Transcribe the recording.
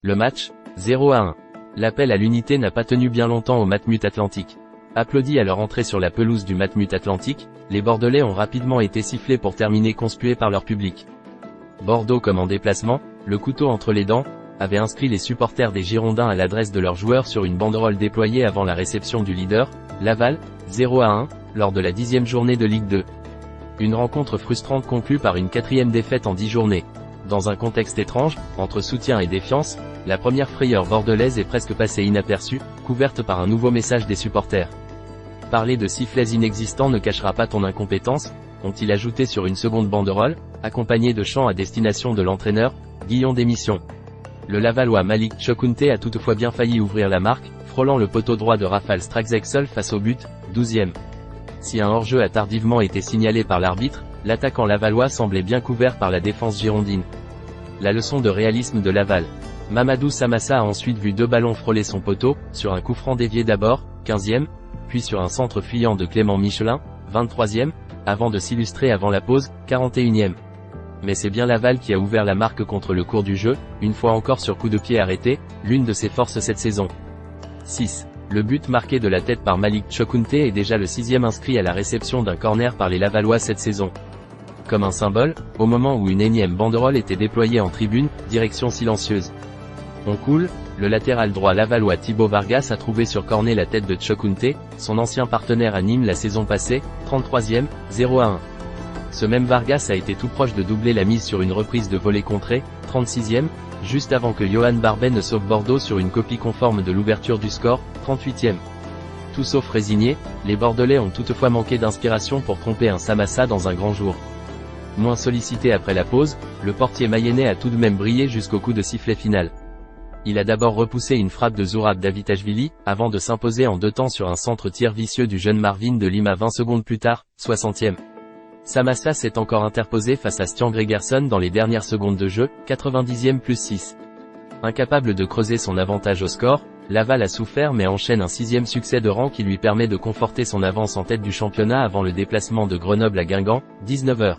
Le match, 0-1. L'appel à l'unité n'a pas tenu bien longtemps au Matmut Atlantique. Applaudis à leur entrée sur la pelouse du Matmut Atlantique, les Bordelais ont rapidement été sifflés pour terminer conspués par leur public. Bordeaux comme en déplacement, le couteau entre les dents, avait inscrit les supporters des Girondins à l'adresse de leurs joueurs sur une banderole déployée avant la réception du leader, Laval, 0-1, lors de la 10e journée de Ligue 2. Une rencontre frustrante conclue par une 4e défaite en 10 journées. Dans un contexte étrange, entre soutien et défiance, la première frayeur bordelaise est presque passée inaperçue, couverte par un nouveau message des supporters. Parler de sifflets inexistants ne cachera pas ton incompétence, ont-ils ajouté sur une seconde banderole, accompagnée de chants à destination de l'entraîneur, Guillon démission. Le Lavallois Malik Tchokounté a toutefois bien failli ouvrir la marque, frôlant le poteau droit de Rafal Strakzek seul face au but, 12e. Si un hors-jeu a tardivement été signalé par l'arbitre, l'attaquant lavallois semblait bien couvert par la défense girondine. La leçon de réalisme de Laval. Mamadou Samassa a ensuite vu 2 ballons frôler son poteau, sur un coup franc dévié d'abord, 15e, puis sur un centre fuyant de Clément Michelin, 23e, avant de s'illustrer avant la pause, 41e. Mais c'est bien Laval qui a ouvert la marque contre le cours du jeu, une fois encore sur coup de pied arrêté, l'une de ses forces cette saison. 6. Le but marqué de la tête par Malik Tchokounté est déjà le 6e inscrit à la réception d'un corner par les Lavallois cette saison. Comme un symbole, au moment où une énième banderole était déployée en tribune, direction silencieuse. On coule, le latéral droit lavallois Thibaut Vargas a trouvé sur corner la tête de Tchokounté, son ancien partenaire à Nîmes la saison passée, 33e, 0-1. Ce même Vargas a été tout proche de doubler la mise sur une reprise de volée contrée, 36e, juste avant que Johan Barbet ne sauve Bordeaux sur une copie conforme de l'ouverture du score, 38e. Tout sauf résigné, les Bordelais ont toutefois manqué d'inspiration pour tromper un Samassa dans un grand jour. Moins sollicité après la pause, le portier mayennais a tout de même brillé jusqu'au coup de sifflet final. Il a d'abord repoussé une frappe de Zourab Davitashvili, avant de s'imposer en 2 temps sur un centre-tir vicieux du jeune Marvin de Lima 20 secondes plus tard, 60e. Samassa s'est encore interposé face à Stian Gregerson dans les dernières secondes de jeu, 90e plus 6. Incapable de creuser son avantage au score, Laval a souffert mais enchaîne un 6e succès de rang qui lui permet de conforter son avance en tête du championnat avant le déplacement de Grenoble à Guingamp, 19h.